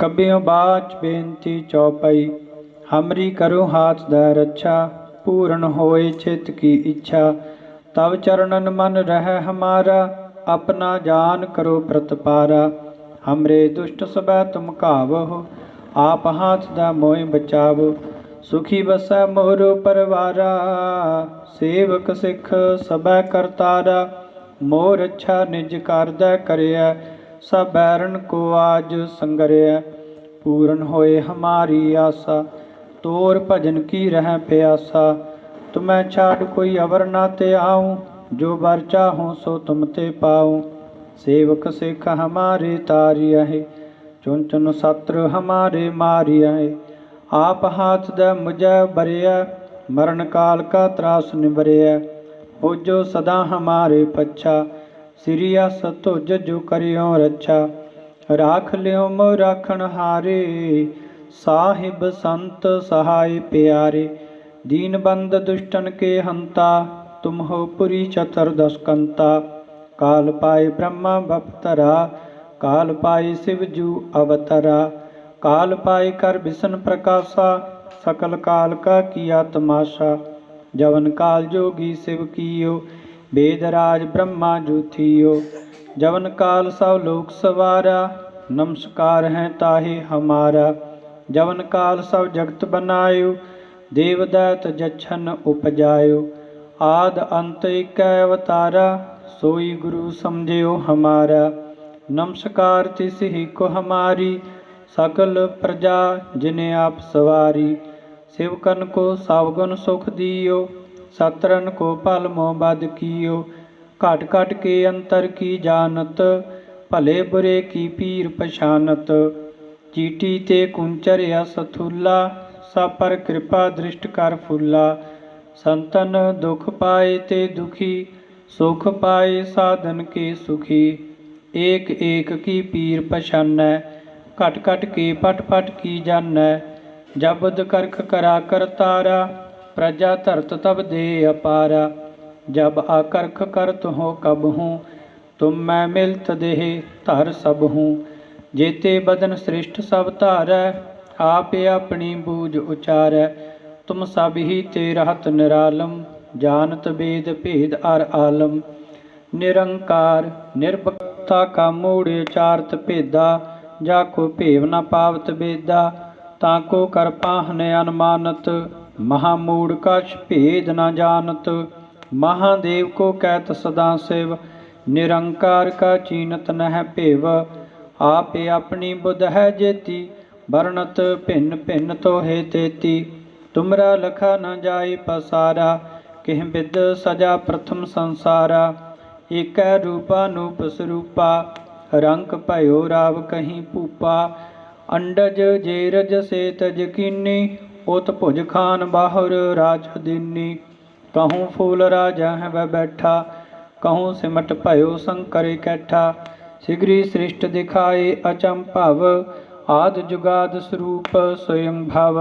कबियों बाच बेनती चौपाई। हमरी करो हाथ दै रक्षा, पूर्ण होए चित की इच्छा। तब चरणन मन रह हमारा, अपना जान करो प्रतपारा। हमरे दुष्ट सबै तुम कावहो, आप हाथ दै मोहि बचावो। सुखी बसै मोरो परवारा, सेवक सिख सबै करतारा। मोर अच्छा निज कारदै करिया, सब बैरन को आज संगरिया। पूर्ण होए हमारी आशा, तोर भजन की रह प्यासा। तुम्हें छाड़ कोई अवर ना ते आऊँ, जो बर चाहूँ सो तुम ते पाऊँ। सेवक सिख हमारे तारिया है, चुन चुन सत्र हमारे मारिया है। आप हाथ दै मुझे बरिया, मरण काल का त्रास निबरिया। हो जो सदा हमारे पच्छा, सिरिया सतुज जो करियो रक्षा। राख लियो मो राखण हारे, साहिब संत सहाय प्यारे। दीन बंद दुष्टन के हंता, तुम हो पुरी चतुर्दश कंता। काल पाए ब्रह्मा बपतरा, काल पाए शिव जू अवतरा। काल पाए कर विष्णु प्रकाशा, सकल काल का किया तमाशा। जवन काल जोगी शिव कियो, वेद राज ब्रह्मा जू थियो। जवन काल सब लोक सवारा, नमस्कार है ताहे हमारा। जवन काल सब जगत बनायो, देव दैत जछन उपजायो। आद अंत एक अवतारा, सोई गुरु समझियो हमारा। नमस्कार तिस ही को हमारी, सकल प्रजा जिन्हें आप सवारी। शिवकन को सावगुण सुख दियो, सत्रन को पल मोह बद कियो। घट घट के अंतर की जानत, भले बुरे की पीर पछानत। चीटी ते कुंचर यस थूला, सब पर कृपा दृष्ट कर फूला। संतन दुख पाए ते दुखी, सुख पाए साधन के सुखी। एक एक की पीर पछानै, घट घट के पट पट की जानै। जबद करख करा कर तारा, प्रजा धरत तब दे अपारा। जब आकर्ख करत हो कब हूँ, तुम मैं मिलत देह धर सब हूँ। जेते बदन सृष्ट सब धारै, आप अपनी बूझ उचारै। तुम सब ही ते रहत निरालम, जानत वेद भेद अर आलम। निरंकार निर्भक्ता का मूढ़ चारत भेदा, जाको भेव न पावत बेदा। ताको कर पाहन अनुमानत, महामूढ़ कछ भेद न जानत। महादेव को कहत सदा शिव, निरंकार का चीनत नह भेव। आप अपनी बुध है जेती, वर्णत भिन्न भिन्न तो है तेती। तुमरा लखा न जाय पसारा, किह बिद सजा प्रथम संसारा। एक रूपा नूप स्वरूपा, रंक भयो राव कहीं पूपा। अंडज जेरज से तज कीनी, उत भुज खान बाहुर राज दीनी। कहूँ फूल राजा है वह बैठा, कहूँ सिमट भयो शंकर कैठा। शीघ्री सृष्ट दिखाए अचंभव, आद जुगाद स्वरूप स्वयं भव।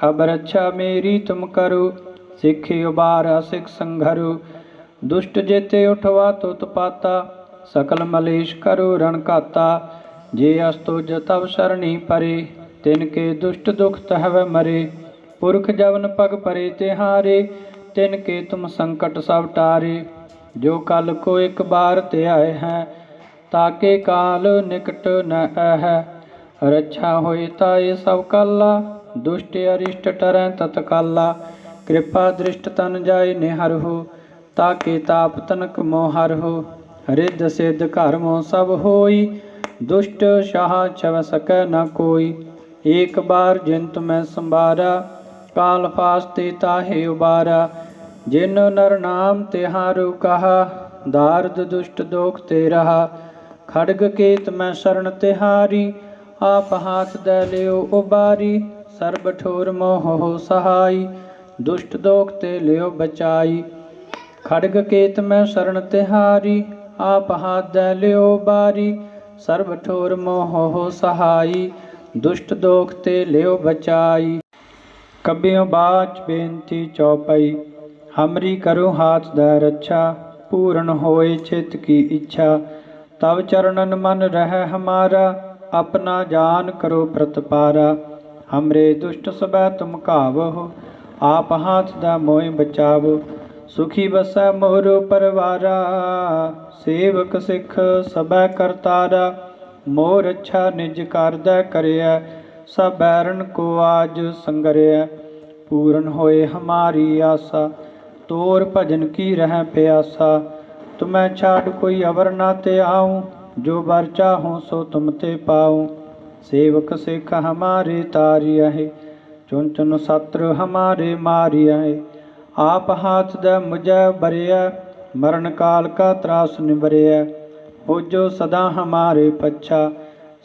अब रक्षा मेरी तुम करो, सिख उबार सिख संघरो। दुष्ट जेते उठवा तुत पाता, सकल मलेश करो रण घाता। जे अस्तुज तब शरणी परे, तिनके दुष्ट दुख तहव मरे। पुरख जवन पग परे तिहारे, तिनके तुम संकट सब टारे। जो कल को एक बार ते आए हैं, ताके काल निकट न है। रक्षा होए ताए सब काला, दुष्ट अरिष्ट टरै तत्काला। कृपा दृष्ट तन जाय निहरहु, ताके ताप तनक मोहरहु। रिद्ध सिद्ध घर मोह सब होई, दुष्ट शाह छव सकै न कोई। एक बार जिन तुम्हें संबारा, काल फास्ते ताहे उबारा। जिन नर नाम तिहारु कहा, दारद दुष्ट दोख ते रहा। खड्ग केत मैं शरण तिहारी, आप हाथ दै लियो उबारी। सर्ब ठोर मोह हो सहाई, दुष्ट दोख ते लियो बचाई। खड्ग केत मैं शरण तिहारी, आप हाथ दै लियो उबारी। सर्ब ठोर मोह हो सहाई, दुष्ट दोख ते लियो बचाई। कबियों बाच बेनती चौपाई। हमरी करो हाथ दै रक्षा, पूर्ण होए चित की इच्छा। तब चरणन मन रह हमारा, अपना जान करो प्रतपारा। हमरे दुष्ट सबै तुम कावहो, आप हाथ दा मोहि बचावो। सुखी बसै मोरो परवारा, सेवक सिख सबै करतारा। मोर अच्छा निज करदै करिया, सब बैरन को आज संगरिया। पूरन होए हमारी आशा, तोर भजन की रह प्यासा। तुम्हें छाड़ कोई अवर ना ते आऊँ, जो बर चाहूँ सो तुम ते पाऊँ। सेवक सिख हमारे तारिया है, चुन चुन सत्र हमारे मारिया है। आप हाथ द मुझे बरिया, मरण काल का त्रास निबरिया। हो जो सदा हमारे पच्छा,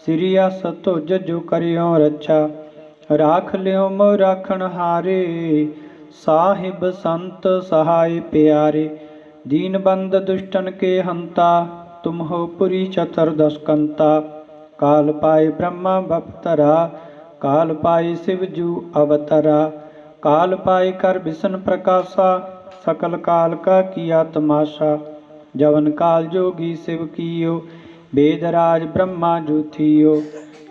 सिरिया सतुज जो करियो रच्छा। राख लियो मो राखण हारे, साहिब संत सहाय प्यारे। दीन बंद दुष्टन के हंता, तुम हो पुरी चतुर्दश कंता। काल पाए ब्रह्मा बपतरा, काल पाए शिव जू अवतरा। काल पाए कर विष्णु प्रकाशा, सकल काल का किया तमाशा। जवन काल जोगी शिव कियो, वेद राज ब्रह्मा जू थियो।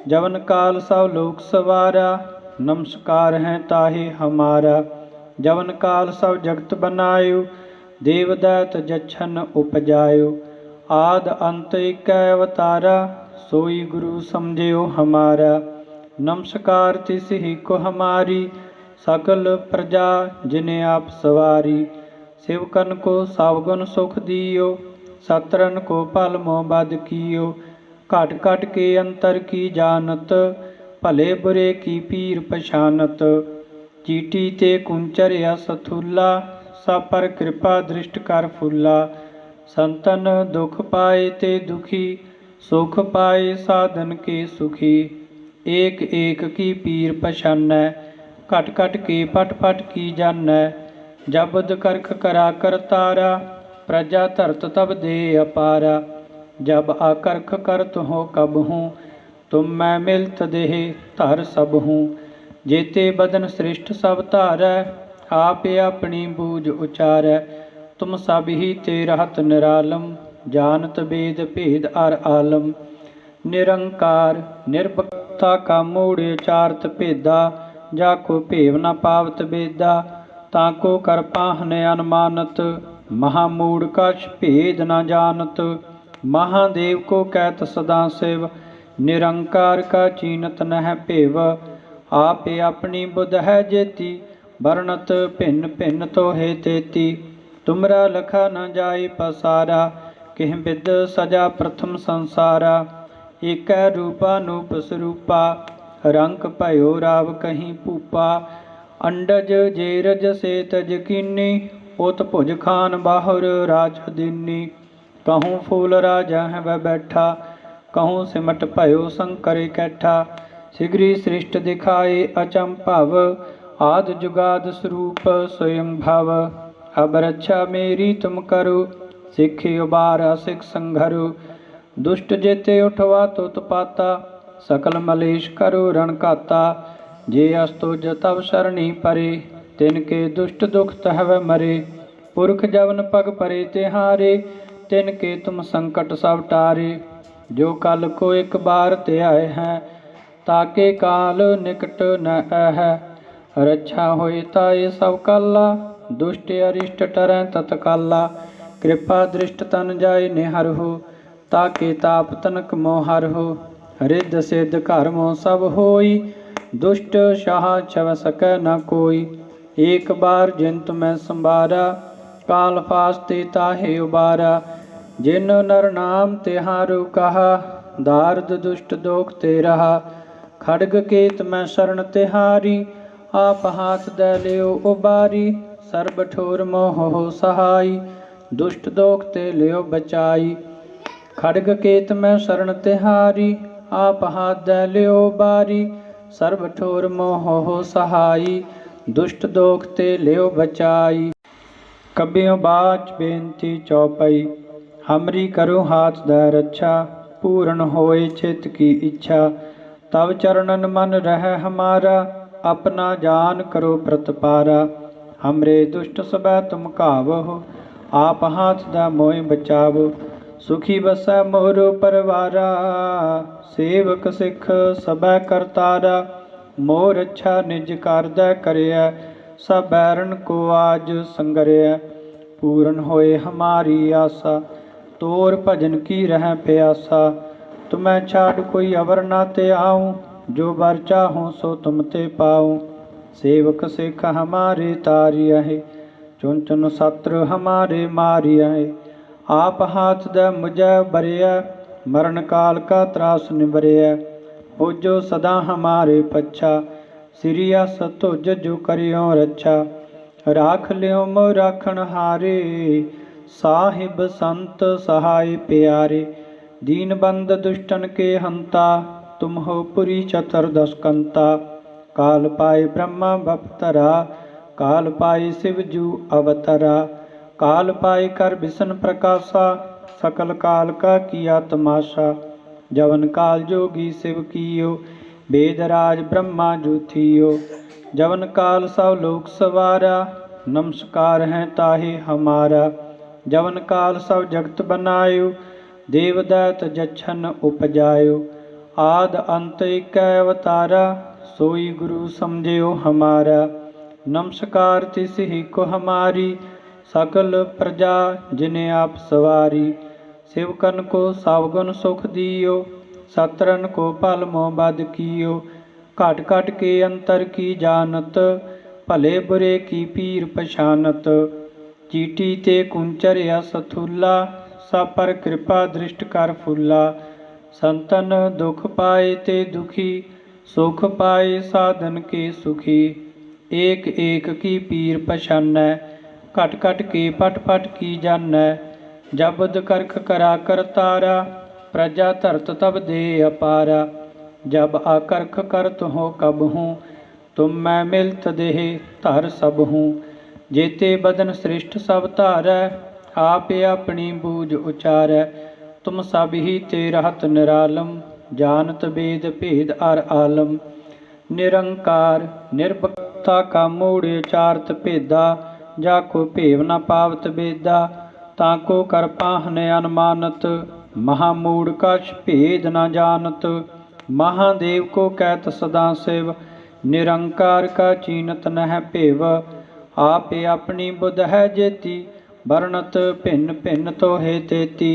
जवन काल सब लोक सवारा, नमस्कार है ताहे हमारा। जवन काल सब जगत बनायो, देव दैत जछन उपजायो। आद अंत एक अवतारा, सोई गुरु समझियो हमारा। नमस्कार तिस ही को हमारी, सकल प्रजा जिने आप सवारी। शिवकन को सावगुण सुख दियो, सत्रन को पल मोह बद कियो। घट घट के अंतर की जानत, भले बुरे की पीर पछानत। चीटी ते कुंचर यस थूला, सब पर कृपा दृष्ट कर फूला। संतन दुख पाए ते दुखी, सुख पाए साधन के सुखी। एक एक की पीर पछानै, घट घट के पट पट की जानै। जबद करख करा कर तारा, प्रजा धरत तब दे अपारा। जब आकर्ख करत हो कब हूँ, तुम मैं मिलत देह धर सब हूँ। जेते बदन सृष्ट सब धारै, आप अपनी बूझ उचारै। तुम सब ही ते रहत निरालम, जानत वेद भेद अर आलम। निरंकार निर्भक्ता का मूढ़ चारत भेदा, जाको भेव न पावत बेदा। ताको कर पाहन अनुमानत, महामूढ़ कछ भेद न जानत। महादेव को कहत सदा शिव, निरंकार का चीनत नह भेव। आप अपनी बुध है जेती, वर्णत भिन्न भिन्न तो है तेती। तुमरा लखा न जाय पसारा, किह बिद सजा प्रथम संसारा। एक रूपा नूप स्वरूपा, रंक भयो राव कहीं पूपा। अंडज जेरज से तज कीनी, उत भुज खान बाहुर राज दीनी। कहूँ फूल राजा है वह बैठा, कहूँ सिमट भयो शंकर कैठा। शीघ्री सृष्ट दिखाए अचंभव, आद जुगाद स्वरूप स्वयं भव। अब रक्षा मेरी तुम करो, सिखि उबारा सिख संघरो। दुष्ट जेते उठवा तुत पाता, सकल मलेश करो रण घाता। जे अस्तुज तब शरणी परे, तिनके दुष्ट दुख तहव मरे। पुरख जवन पग परे तिहारे, तिनके तुम संकट सब टारे। जो कल को एक बार ते आए हैं, ताके काल निकट न है। रक्षा होए ताए सब काला, दुष्ट अरिष्ट टरै तत्काला। कृपा दृष्ट तन जाय निहर हो, ताके ताप तनक मोहर हो। रिद्ध सिद्ध घर मों सब होई, दुष्ट शाह छव सकै न कोई। एक बार जिन तुम्हें संबारा, काल फास्ते ताहे उबारा। जिन नर नाम तिहारु कहा, दारद दुष्ट दोख ते रहा। खड्ग केत मैं शरण तिहारी, आप हाथ दे लियो उबारी। सर्ब ठोर मोह हो सहाई, दुष्ट दोख ते लियो बचाई। खड्ग केत मैं शरण तिहारी, आप हाथ दे लियो बारी। सर्ब ठोर मोह हो सहाई, दुष्ट दोख ते लियो बचाई। कबियों बाच बेनती चौपाई, हमरी करो हाथ दै रक्षा। पूर्ण होए चित की इच्छा, तब चरणन मन रह हमारा। अपना जान करो प्रतपारा, हमरे दुष्ट सबै तुम कावहो। आप हाथ दै मोहि बचावो। सुखी बसै मोर परवारा। सेवक सिख सबै करतारा। मोर अच्छा निज कारदै करिया। सब बैरन को आज संगरिया। पूरन होए हमारी आशा। तोर भजन की रह प्यासा। तुम्हें छाड़ कोई अवर ना ते आऊँ। जो बर चाहूँ सो तुम ते पाऊँ। सेवक सिख हमारे तारिया है। चुन चुन शत्रु हमारे मारिया है। आप हाथ दे मुझे बरिया। मरण काल का त्रास निबरिया। हो जो सदा हमारे पच्छा। सिरियस तुझ जो करियो रक्षा। राख लियो मो राखण हारे। साहिब संत सहाय प्यारे। दीन बंद दुष्टन के हंता। तुम हो पुरी चतुर्दश कंता। काल पाए ब्रह्मा बपतरा। काल पाए शिव जू अवतरा। काल पाए कर विष्णु प्रकाशा। सकल काल का किया तमाशा। जवन काल जोगी शिव कियो। वेदराज ब्रह्मा जू थियो। जवन काल सब लोक सवारा। नमस्कार है ताहे हमारा। जवन काल सब जगत बनायो। देव दैत जछन उपजायो। आद अंत एक अवतारा। सोई गुरु समझियो हमारा। नमस्कार तिस ही को हमारी। सकल प्रजा जिन्हें आप सवारी। शिवकन को सावगुण सुख दियो। सतरन को पल मोह बद कियो। घट घट के अंतर की जानत। भले बुरे की पीर पछानत। चीटी ते कुंचर यस थूला। सब पर कृपा दृष्ट कर फूला। संतन दुख पाए ते दुखी। सुख पाए साधन के सुखी। एक एक की पीर पछानै। घट घट के पट पट की जानै। जबद करख करा कर तारा। प्रजा धरत तब दे अपारा। जब आकर्ख करत हो कब हूँ। तुम मैं मिलत देह धर सब हूँ। जेते बदन श्रेष्ठ सब धारै। आप अपनी बूझ उचारै। तुम सब ही ते रहत निरालम। जानत वेद भेद अर आलम। निरंकार निर्भक्ता का मूढ़ उचारत भेदा। जाको भेव न पावत बेदा। ताको कर पाहन अनुमानत। महामूढ़ कछ भेद न जानत। महादेव को कहत सदा शिव। निरंकार का चीनत नह भेव। आप अपनी बुध है जेती। वर्णत भिन्न भिन्न तो है तेती।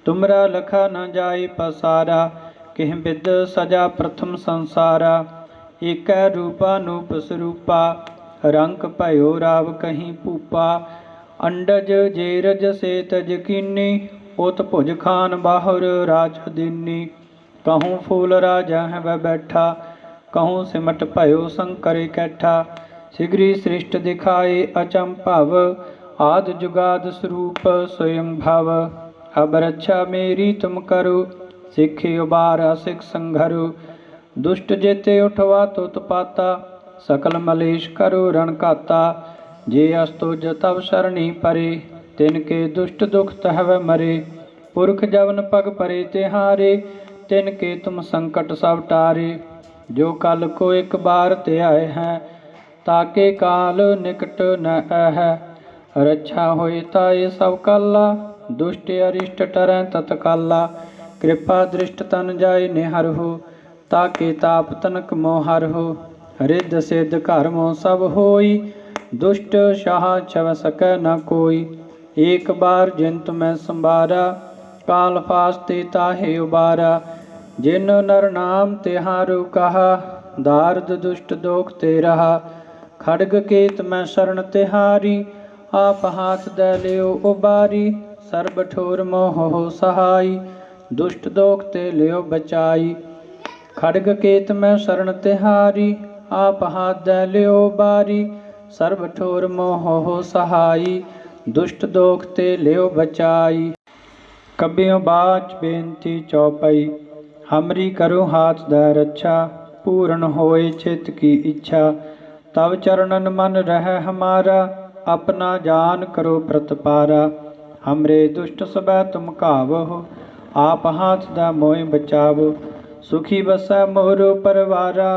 तुमरा लखा न जाए पसारा। किह विद सजा प्रथम संसारा। एक रूपानूप स्वरूपा। रंक भयो राव कहीं पूपा। अंडज जेरज से तज कीनी। उत भुज खान बाहुर राज दीनी। कहूँ फूल राजा है वह बैठा। कहूँ सिमट भयो शंकर कैठा। शीघ्री सृष्ट दिखाए अचंभव। आद जुगाद स्वरूप स्वयं भव। अब रक्षा मेरी तुम करो। सिखे उबारा सिख संघरो। दुष्ट जेते उठवा तुत पाता। सकल मलेश करो रण काता। जे अस्तुज तब शरणी परे। तिनके दुष्ट दुख तहव मरे। पुरख जवन पग परे तिहारे। तिनके तुम संकट सब टारे। जो कल को एक बार ते आए हैं। ताके काल निकट न है। रक्षा होए ताए सब काला। दुष्ट अरिष्ट टरै तत्काला। कृपा दृष्ट तन जाय निहर हो। ताके ताप तनक मोहर हो। रिद्ध सिद्ध घर मोह सब होई। दुष्ट शाह छव सकै न कोई। एक बार जिन तुम्हें संबारा। काल फास्ते ताहे उबारा। जिन नर नाम तिहारु कहा। दारद दुष्ट दोख ते रहा। खड़ग केत मैं शरण तिहारी। आप हाथ दे लियो उबारी। सर्ब ठोर मोह हो सहाई। दुष्ट दोख ते लियो बचाई। खड़ग केत मैं शरण तिहारी। आप हाथ दे लियो उबारी। सर्ब ठोर मोह हो सहाई। दुष्ट दोख ते लियो बचाई। कबियों बाच बेनती चौपाई। हमरी करो हाथ दे रक्षा। पूर्ण होए चित की इच्छा। तब चरणन मन रह हमारा। अपना जान करो प्रतपारा। हमरे दुष्ट सबै तुम कावहो। आप हाथ दा मोहि बचावो। सुखी बसै मोर परवारा।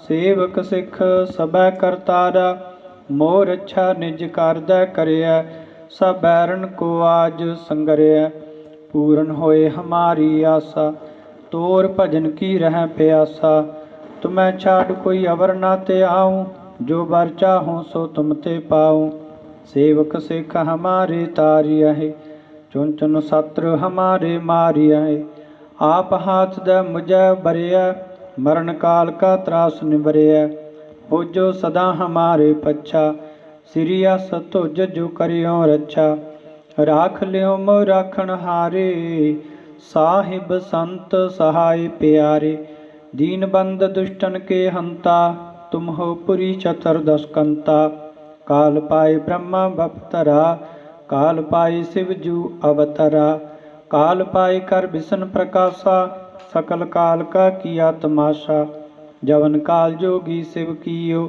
सेवक सिख सबै करतारा। मोर अच्छा निज कारदै करिया। सब बैरन को आज संगरिया। पूर्ण होए हमारी आशा। तोर भजन की रह प्यासा, तुम्हें छाड़ कोई अवर ना ते आऊँ, जो बर चाहूँ सो तुम ते पाऊँ। सेवक सिख हमारे तारिया है, चुन चुन शत्रु हमारे मारिया है। आप हाथ दे मुझे बरिया, मरण काल का त्रास निबरिया। हो जो सदा हमारे पच्छा, सिरिया सतुज जो करियो रक्षा। राख लियो मो राखण हारे, साहिब संत सहाय प्यारे। दीन बंद दुष्टन के हंता, तुम हो पुरी चतुर्दश कंता। काल पाए ब्रह्मा बपतरा, काल पाए शिव जू अवतरा। काल पाए कर विष्णु प्रकाशा, सकल काल का किया तमाशा। जवन काल जोगी शिव कियो,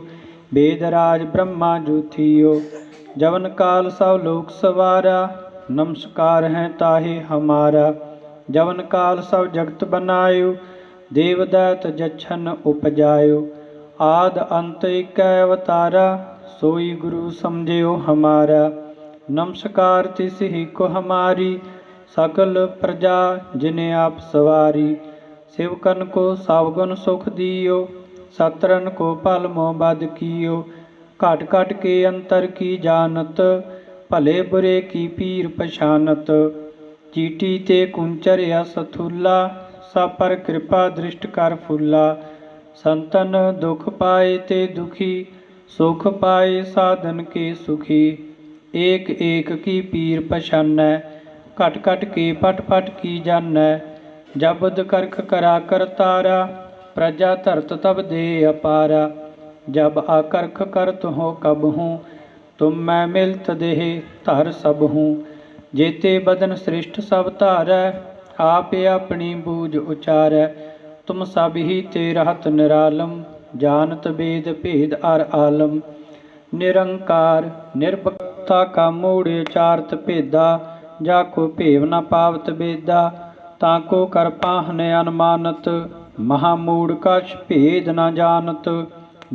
वेदराज ब्रह्मा जू थियो। जवन काल सब लोक सवारा, नमस्कार है ताहे हमारा। जवन काल सब जगत बनायो, देवदैत जछन उपजायो। आद अंत एक अवतारा, सोई गुरु समझियो हमारा। नमस्कार तिस ही को हमारी, सकल प्रजा जिन्हें आप सवारी। शिवकन को सावगुण सुख दियो, सतरन को पल मोह बद कियो। घट घट के अंतर की जानत, भले बुरे की पीर पछानत। चीटी ते कुंचर यस थूला, सब पर कृपा दृष्ट कर फूला। संतन दुख पाए ते दुखी, सुख पाए साधन के सुखी। एक एक की पीर पछानै, घट घट के पट पट की जानै। जबद करख करा कर तारा, प्रजा धरत तब दे अपारा। जब आकर्ख करत हो कब हूँ, तुम मैं मिलत देह धर सब हूँ। जेते बदन सृष्ट सब धारै, आप अपनी बूझ उचारै। तुम सब ही ते रहत निरालम, जानत वेद भेद अर आलम। निरंकार निर्भक्ता का मूढ़ चारत भेदा, जाको भेव न पावत बेदा। ताको कर पाहन अनुमानत, महामूढ़ कछ भेद न जानत।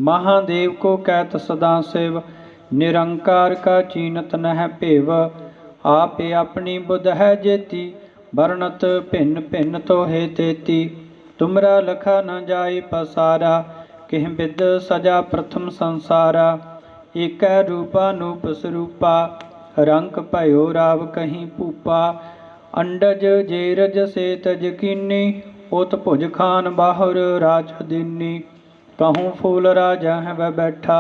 महादेव को कहत सदा शिव, निरंकार का चीनत नह भेव। आप अपनी बुध है जेती, वर्णत भिन्न भिन्न तो हे तेती। तुमरा लखा न जाए पसारा, किह बिद सजा प्रथम संसारा। एक रूपा नूप स्वरूपा, रंक भयो राव कहीं पूपा। अंडज जेरज से तज कीनी, उत भुज खान बाहुर राज दीनी। कहूँ फूल राजा है वह बैठा,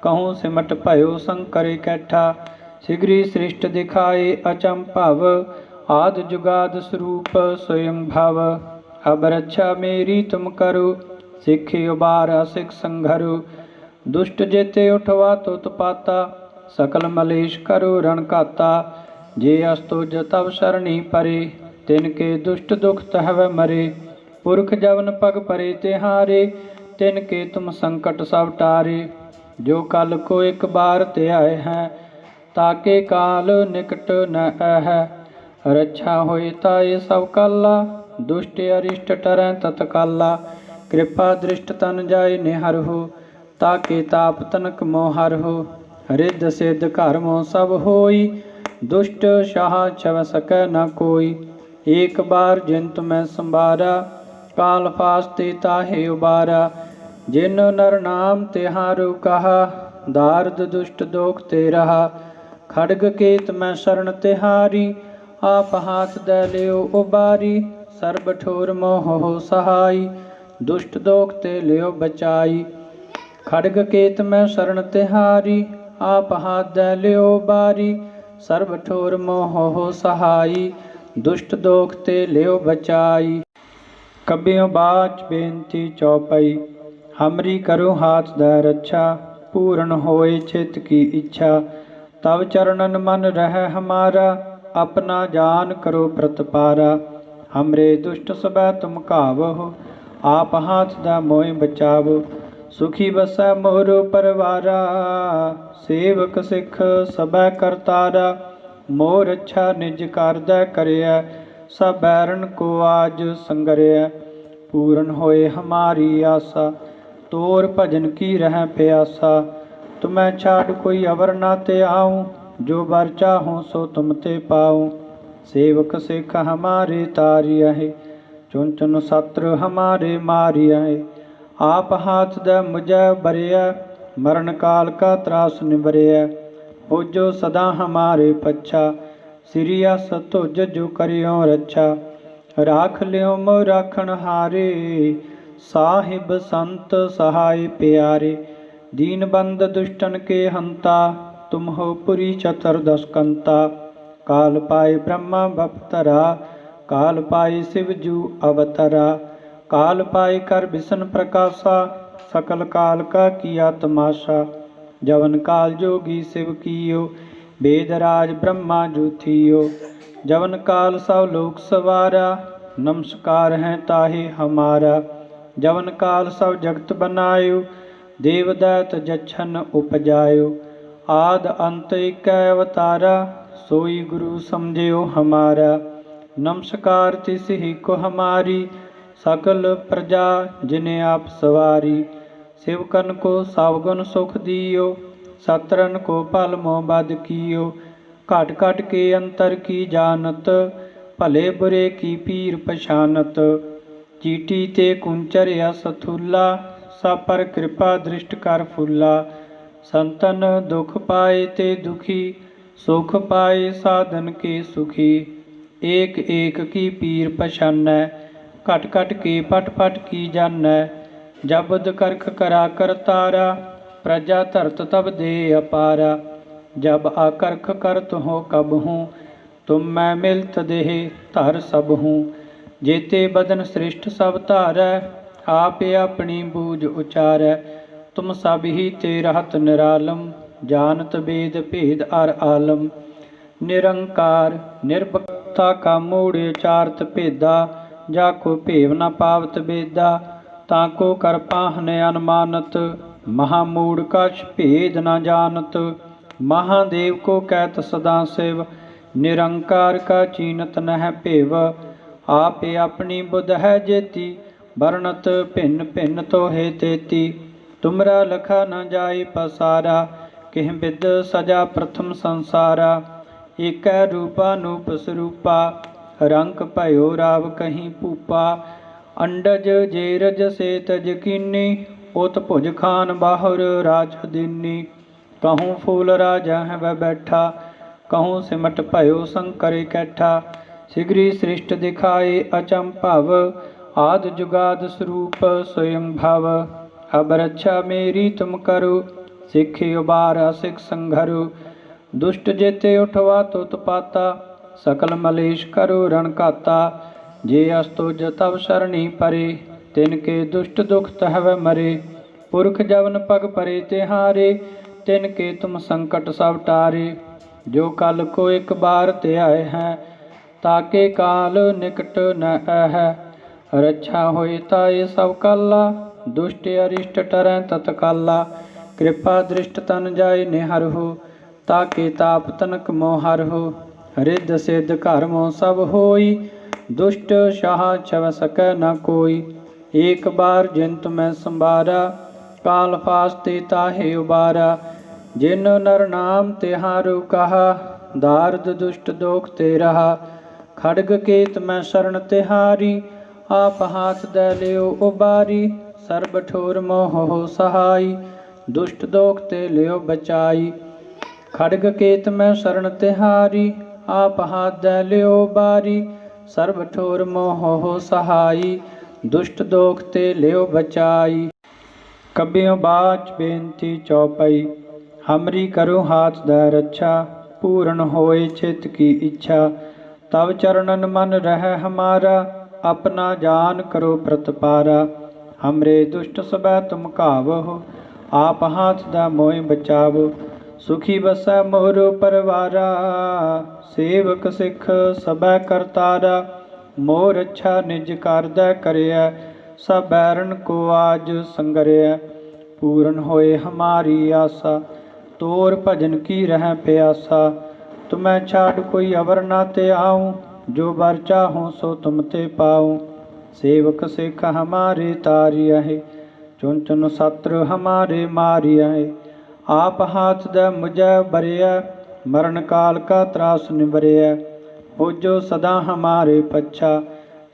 कहूँ सिमट भयो शंकर कैठा। शीघ्री सृष्ट दिखाए अचंभव, आद जुगाद स्वरूप स्वयं भव। अब रक्षा मेरी तुम करो, सिख उबारा सिख संघरो। दुष्ट जेते उठवा तुत पाता, सकल मलेश करो रण काता। जे अस्तुज तब शरणी परे, तिनके दुष्ट दुख तहव मरे। पुरख जवन पग परे तिहारे, तिनके तुम संकट सब टारे। जो कल को एक बार त्याय है, ताके काल निकट न है। रक्षा होए ताए सब काला, दुष्ट अरिष्ट टरै तत्काला। कृपा दृष्ट तन जाय निहर हो, ताके ताप तनक मोहर हो। रिद्ध सिद्ध घर मोह सब होई, दुष्ट शाह छव सकै न कोई। एक बार जिन तुम्हें संबारा, काल फास्ते ताहे उबारा। जिन नर नाम तिहारु कहा, दारद दुष्ट दोख ते रहा। खड़ग केत मैं शरण तिहारी, आप हाथ दे लियो उबारी। सर्ब ठोर मोह हो सहाई, दुष्ट दोख ते लियो बचाई। खड़ग केत मैं शरण तिहारी, आप हाथ दे लियो उबारी। सर्ब ठोर मोह हो सहाई, दुष्ट दोख ते लियो बचाई। कबियों बाच बेनती चौपाई, हमरी करो हाथ दै रक्षा। पूर्ण होए चित की इच्छा, तब चरणन मन रह हमारा। अपना जान करो प्रतपारा, हमरे दुष्ट सबै तुम कावहो। आप हाथ दै मोहि बचावो, सुखी बसै मोरो परवारा। सेवक सिख सबै करतारा, मोर अच्छा निज कर दै करिया। सब बैरन को आज संगरिया, पूर्ण होए हमारी आशा। तोर भजन की रह प्यासा, तुम्हें छाड़ कोई अवर ना ते आऊँ। जो बर चाहूँ सो तुम ते पाऊँ। सेवक सिख हमारे तारिया है। चुन चुन शत्रु हमारे मारिया है। आप हाथ द मुझे बरिया, मरण काल का त्रास निबरिया। हो जो सदा हमारे पच्छा, सिरिया सतुज जो करियो रक्षा। राख लियो मो राखण हारे, साहिब संत सहाय प्यारे। दीन बंद दुष्टन के हंता, तुम हो पुरी चतुर्दश कंता। काल पाए ब्रह्मा बपतरा, काल पाए शिव जू अवतरा। काल पाए कर विष्णु प्रकाशा, सकल काल का किया तमाशा। जवन काल जोगी शिव कियो, वेद राज ब्रह्मा जू थियो। जवन काल सब लोक सवारा, नमस्कार है ताहे हमारा। जवन काल सब जगत बनायो, देव दैत जछन उपजायो। आद अंत एक अवतारा, सोई गुरु समझियो हमारा। नमस्कार तिस ही को हमारी, सकल प्रजा जिन्हें आप सवारी। शिवकन को सावगुण सुख दियो, सतरन को पल मोह बद कियो। घट घट के अंतर की जानत, भले बुरे की पीर पछानत। चीटी ते कुंचर या सथूला, सब पर कृपा दृष्ट कर फूला। संतन दुख पाए ते दुखी, सुख पाए साधन के सुखी। एक एक की पीर पछानै, घट घट के पट पट की जानै। जबद करख करा कर तारा, प्रजा धरत तब दे अपारा। जब आकर्ख करत हो कब हूँ, तुम मैं मिलत देह धर सब हूँ। जेते बदन सृष्ट सब धारै, आप अपनी बूझ उचारै। तुम सब ही ते रहत निरालम, जानत वेद भेद अर आलम। निरंकार निर्भक्ता का मूढ़ उचारत भेदा, जाको भेव न पावत बेदा। ताको कर पाहन अनुमानत, महामूढ़ कछ भेद न जानत। महादेव को कहत सदा शिव, निरंकार का चीनत नह भेव। आप अपनी बुध है जेती, वर्णत भिन्न भिन्न तो है तेती। तुमरा लखा न जाय पसारा, किह विद सजा प्रथम संसारा। एक रूपा नूप स्वरूपा, रंक भयो राव कहीं पूपा। अंडज जेरज से तज कीनी, उत भुज खान बाहुर राज दीनी। कहूँ फूल राजा है वह बैठा, कहूँ सिमट भयो शंकर कैठा। शीघ्री सृष्ट दिखाए अचंभव, आद जुगाद स्वरूप स्वयं भव। अब रक्षा मेरी तुम करो, सिखे उबारा सिख संघरो। दुष्ट जेते उठवा तो पाता, सकल मलेश करो रण काता। जे अस्तुज तब शरणी परे, तिनके दुष्ट दुख तहव मरे। पुरख जवन पग परे तिहारे, तिनके तुम संकट सब टारे। जो कल को एक बार त्याए हैं, ताके काल निकट न है। रक्षा होए ताए सब काला, दुष्ट अरिष्ट टरै तत्काला। कृपा दृष्ट तन जाय निहर हो, ताके ताप तनक मोहर हो। रिद्ध सिद्ध घर मों सब होई, दुष्ट शाह छव सकै न कोई। एक बार जिंत मैं संबारा, काल फास्ते ताहे उबारा। जिन नर नाम तिहारु कहा, दारद दुष्ट दोख ते रहा। खड्ग केत मैं शरण तिहारी, आप हाथ दे लियो उबारी। सर्ब ठोर मोह हो सहाई, दुष्ट दोख ते लियो बचाई। खड्ग केत मैं शरण तिहारी, आप हाथ दे लियो उबारी। सर्ब ठोर मोह हो सहाई, दुष्ट दोख ते लियो बचाई। कबियों बाच बेनती चौपाई, हमरी करो हाथ दै रक्षा। पूर्ण होए चित की इच्छा, तब चरणन मन रह हमारा। अपना जान करो प्रतपारा, हमरे दुष्ट सबै तुम कावहो। आप हाथ दा मोहि बचावो, सुखी बसै मोरो परवारा। सेवक सिख सबै करतारा, मोर अच्छा निज कर दै करिया। सब बैरन को आज संगरिया, पूर्ण होए हमारी आशा। तोर भजन की रह प्यासा, तुम्हें छाड़ कोई अवर ना ते आऊँ। जो वर चाहूँ सो तुम ते पाऊँ। सेवक सिख हमारे तारिया है, चुन चुन शत्रु हमारे मारिया है। आप हाथ द मुझे बरिया, मरण काल का त्रास निबरिया। हो जो सदा हमारे पच्छा।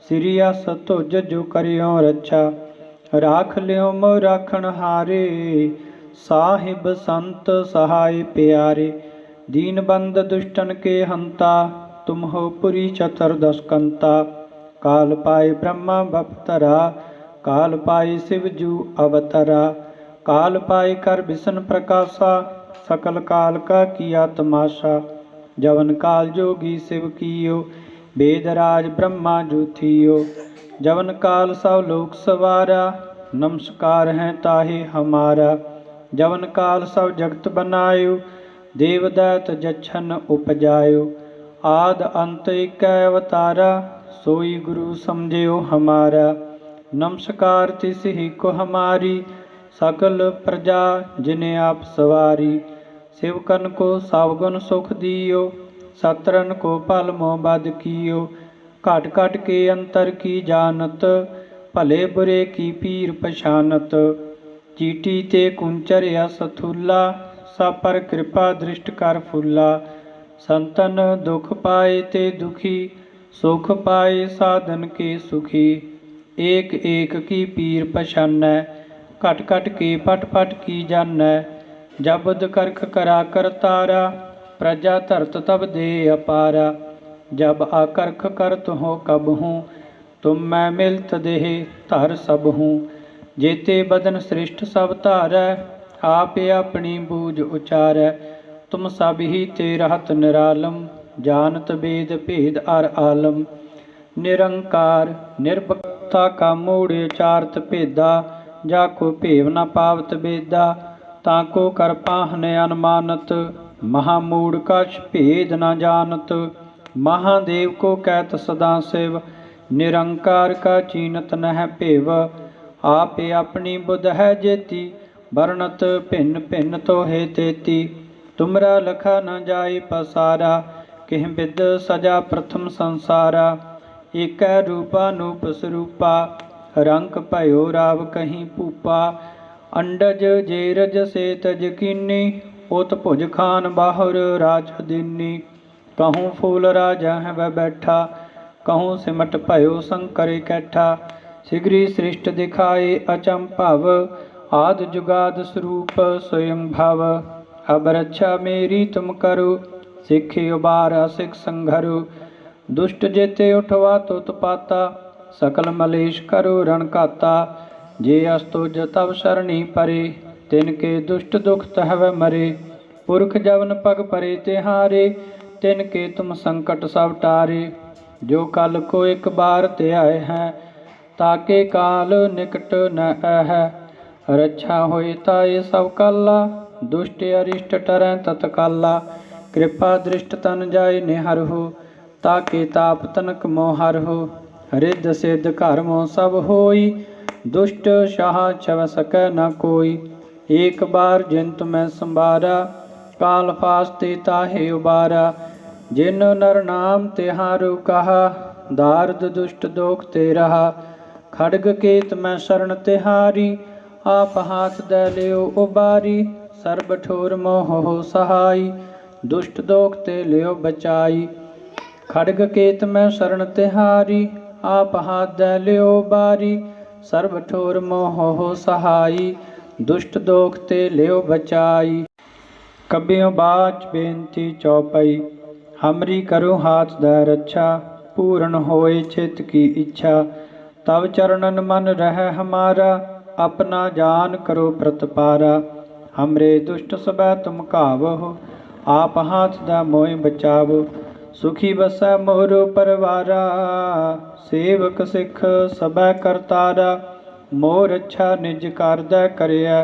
श्री अस तुज जो करियो रच्छा। राख लियो मोह राखण हारे, साहिब संत सहाय प्यारे। दीन बंद दुष्टन के हंता, तुम हो पुरी चतुर्दश कंता। काल पाए ब्रह्मा बपतरा, काल पाए शिव जू अवतरा। काल पाए कर विष्णु प्रकाशा, सकल काल का किया तमाशा। जवन काल जोगी शिव कियो, वेद राज ब्रह्मा जू थियो। जवन काल सब लोक सवारा, नमस्कार है ताहे हमारा। जवन काल सब जगत बनायो, देव दैत जछन उपजायो। आद अंत एक अवतारा, सोई गुरु समझियो हमारा। नमस्कार तिस ही को हमारी, सकल प्रजा जिन्हें आप सवारी। शिवकन को सावगुण सुख दियो, सतरन को पल मोह बद कियो। घट घट के अंतर की जानत, भले बुरे की पीर पछानत। चीटी ते कुंचर यस थूला, सब पर कृपा दृष्ट कर फूला। संतन दुख पाए ते दुखी, सुख पाए साधन के सुखी। एक एक की पीर पछानै, घट घट के पट पट की जानै। जबद करख करा कर तारा, प्रजा धरत तब दे अपारा। जब आकर्ख करत हो कब हूँ, तुम मैं मिलत देह धर सब हूँ। जेते बदन सृष्ट सब धारै, आप अपनी बूझ उचारै। तुम सब ही ते रहत निरालम, जानत वेद भेद अर आलम। निरंकार निर्भक्ता का मूढ़ चारत भेदा, जाको भेव न पावत बेदा। ताको कर पाहन अनुमानत, महामूढ़ कछ भेद न जानत। महादेव को कहत सदा शिव, निरंकार का चीनत नह भेव। आप अपनी बुध है जेती, वर्णत भिन्न भिन्न तो है तेती। तुमरा लखा न जाय पसारा, किह बिद सजा प्रथम संसारा। एक रूपा नूप स्वरूपा, रंक भयो राव कहीं पूपा। अंडज जेरज से तज कीनी, उत भुज खान बाहुर राज दीनी। कहूँ फूल राजा है वह बैठा, कहूँ सिमट भयो शंकर कैठा। शीघ्री सृष्ट दिखाए अचंभव, आद जुगाद स्वरूप स्वयं भव। अब रक्षा मेरी तुम करो, सिखे उबार सिख संघरो। दुष्ट जेते उठवा तो पाता, सकल मलेश करो रण घाता। जे अस्तुज तब शरणी परे, तिनके दुष्ट दुख तहव मरे। पुरख जवन पग परे तिहारे, तिनके तुम संकट सब टारे। जो कल को एक बार ते आए हैं, ताके काल निकट न अह। रक्षा होए ताए सब काला, दुष्ट अरिष्ट टरै तत्काला। कृपा दृष्ट तन जाय निहर हो, ताके ताप तनक मोहर हो। रिद्ध सिद्ध घर मोह सब होई, दुष्ट शाह छव सकै न कोई। एक बार जिन तुम्हें संभारा, काल फास्ते ताहे उबारा। जिन नर नाम तिहारु कहा, दारद दुष्ट दोख ते रहा। खड्ग केत मैं शरण तिहारी, आप हाथ दे लियो उबारी। सर्ब ठोर मोह हो सहाई, दुष्ट दोख ते लियो बचाई। खड्ग केत मैं शरण तिहारी, आप हाथ दे लियो उबारी। सर्ब ठोर मोह हो सहाई, दुष्ट दोख ते लियो बचाई। कबियों बाच बेनती चौपाई, हमरी करो हाथ दे रक्षा। पूर्ण होए चित की इच्छा, तब चरणन मन रह हमारा। अपना जान करो प्रतपारा, हमरे दुष्ट सबै तुम कावहो। आप हाथ दा मोह बचावो, सुखी बसै मोरो परवारा। सेवक सिख सबै करतारा, मोर अच्छा निज करदै करिया।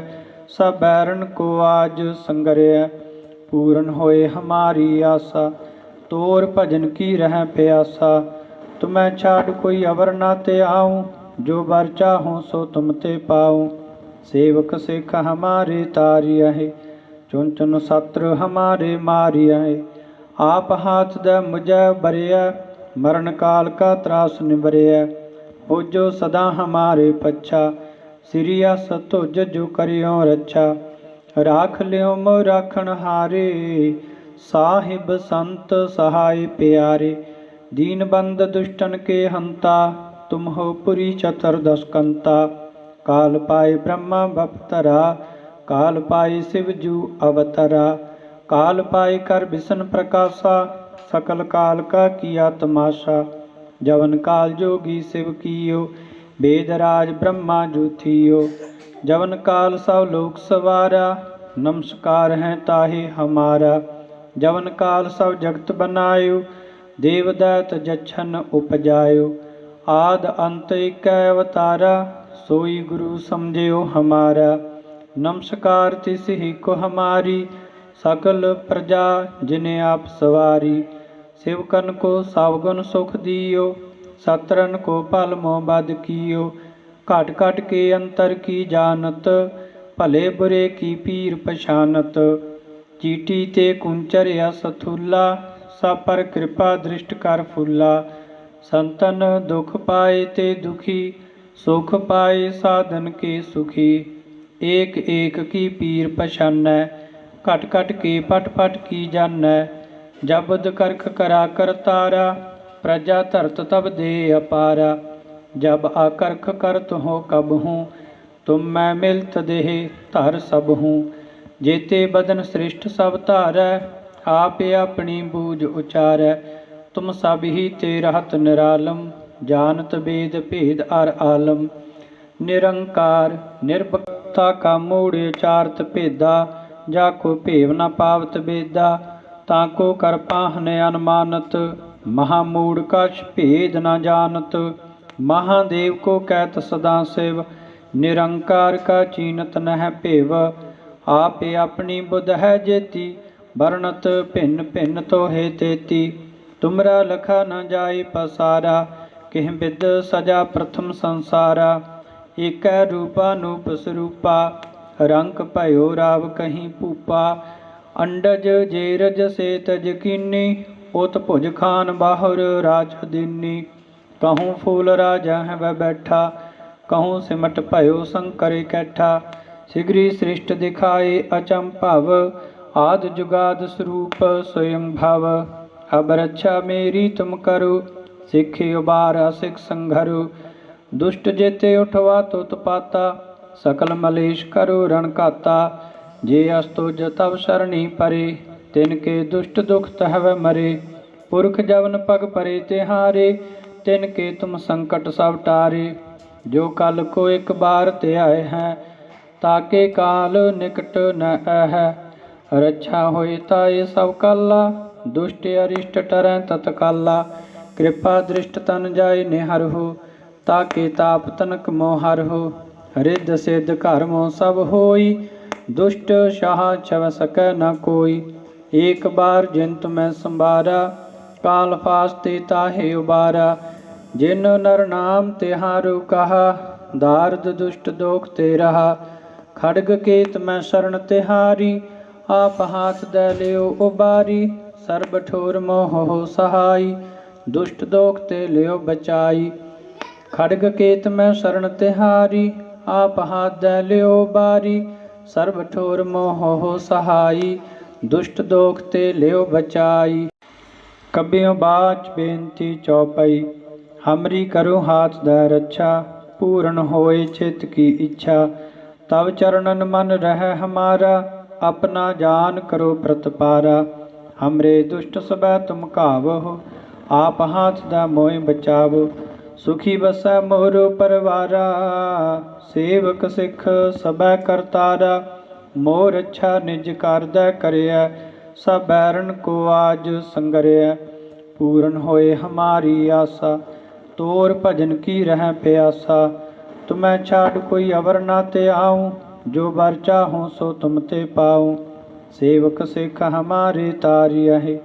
सब बैरन को आज संगरिया, पूर्ण होए हमारी आशा। तोर भजन की रह प्यासा, तुम्हें छाड़ कोई अवर ना ते आऊँ। जो बर चाहूँ सो तुम ते पाऊँ। सेवक सिख हमारे तारिया है, चुन चुन सत्र हमारे मारिया है। आप हाथ दे मुझे बरिया, मरण काल का त्रास निबरिया। हो जो सदा हमारे पच्छा, श्री अस तुज जो करियो रक्षा। राख लियो मोह राखण हारे, साहिब संत सहाय प्यारे। दीन बंद दुष्टन के हंता, तुम हो पुरी चतुर्दश कंता। काल पाए ब्रह्मा बपतरा, काल पाए शिव जू अवतरा। काल पाए कर विष्णु प्रकाशा, सकल काल का किया तमाशा। जवन काल जोगी शिव कियो, वेदराज ब्रह्मा जू थियो। जवन काल सब लोक सवारा, नमस्कार है ताहे हमारा। जवन काल सब जगत बनायो, देवदैत जच्छन उपजायो। आद अंत एक अवतारा, सोई गुरु समझियो हमारा। नमस्कार तिस ही को हमारी, सकल प्रजा जिन्हें आप सवारी। शिवकन को सावगुण सुख दियो, सतरन को पल मोह बद कियो। घट घट के अंतर की जानत, भले बुरे की पीर पछानत। चीटी ते कुंचर यस थूला, सब पर कृपा दृष्ट कर फूला। संतन दुख पाए ते दुखी, सुख पाए साधन के सुखी। एक एक की पीर पछानै, घट घट के पट पट की जानै। जब बुध करख करा कर तारा, प्रजा धरत तब दे अपारा। जब आकर्ख करत हो कब हूँ, तुम मैं मिलत देह धर सब हूँ। जेते बदन श्रेष्ठ सब धारै, आप अपनी बूझ उचारै। तुम सब ही ते रहत निरालम, जानत वेद भेद अर आलम। निरंकार निर्भक्ता का मूढ़ उचारत भेदा, जाको भेव न पावत बेदा। ताको कर पाहन अनुमानत, महामूढ़ कछ भेद न जानत। महादेव को कहत सदा शिव, निरंकार का चीनत नह भेव। आप अपनी बुध है जेती, वर्णत भिन्न भिन्न तो है तेती। तुमरा लखा न जाए पसारा, किह बिद सजा प्रथम संसारा। एक रूपा नूप स्वरूपा, रंक भयो राव कहीं भूपा। अंडज जेरज से तज कीनी, उत भुज खान बाहुर राज दीनी। कहूँ फूल राजा है वह बैठा, कहूँ सिमट भयो शंकर कैठा। शीघ्री सृष्ट दिखाए अचंभव, आद जुगाद स्वरूप स्वयं भव। अब रक्षा मेरी तुम करो, सिख उबारा सिख संघरो। दुष्ट जेते उठवा तुत पाता, सकल मलेश करो रण काता। जे अस्तुज तब शरणी परे, तिनके दुष्ट दुख तहव मरे। पुरख जवन पग परे तिहारे, तिनके तुम संकट सब टारे। जो कल को एक बार ते आए हैं, ताके काल निकट न है। रक्षा होए ताए सब काला, दुष्ट अरिष्ट टरै तत्काला। कृपा दृष्ट तन जाय निहर हो, ताके ताप तनक मोहर हो। रिद्ध सिद्ध घर मोह सब होई, दुष्ट शाह छव सकै न कोई। एक बार जिंत मैं संबारा, काल फास्ते ताहे उबारा। जिन नर नाम तिहारु कहा, दारद दुष्ट दोख ते रहा। खड़ग केत मैं शरण तिहारी, आप हाथ दे लियो उबारी। सर्ब ठोर मोह हो सहाई, दुष्ट दोख ते लियो बचाई। खड़ग केत मैं शरण तिहारी, आप हाथ दे लियो उबारी। सर्ब ठोर मोह हो सहाई, दुष्ट दोख ते लियो बचाई। कबियों बाच बेनती चौपाई, हमरी करो हाथ दे रक्षा। पूर्ण होए चित की इच्छा, तब चरणन मन रह हमारा। अपना जान करो प्रतपारा, हमरे दुष्ट सबै तुम कावहो। आप हाथ दा मोहि बचावो, सुखी बसै मोरो परवारा। सेवक सिख सबै करतारा, मोर अच्छा निज करदै करिया। सब बैरन को आज संगरिया, पूर्ण होए हमारी आशा। तोर भजन की रह प्यासा, तुम्हें छाड़ कोई अवर ना ते आऊँ। जो बर चाहूँ सो तुम ते पाऊँ। सेवक सिख हमारे तारिया है,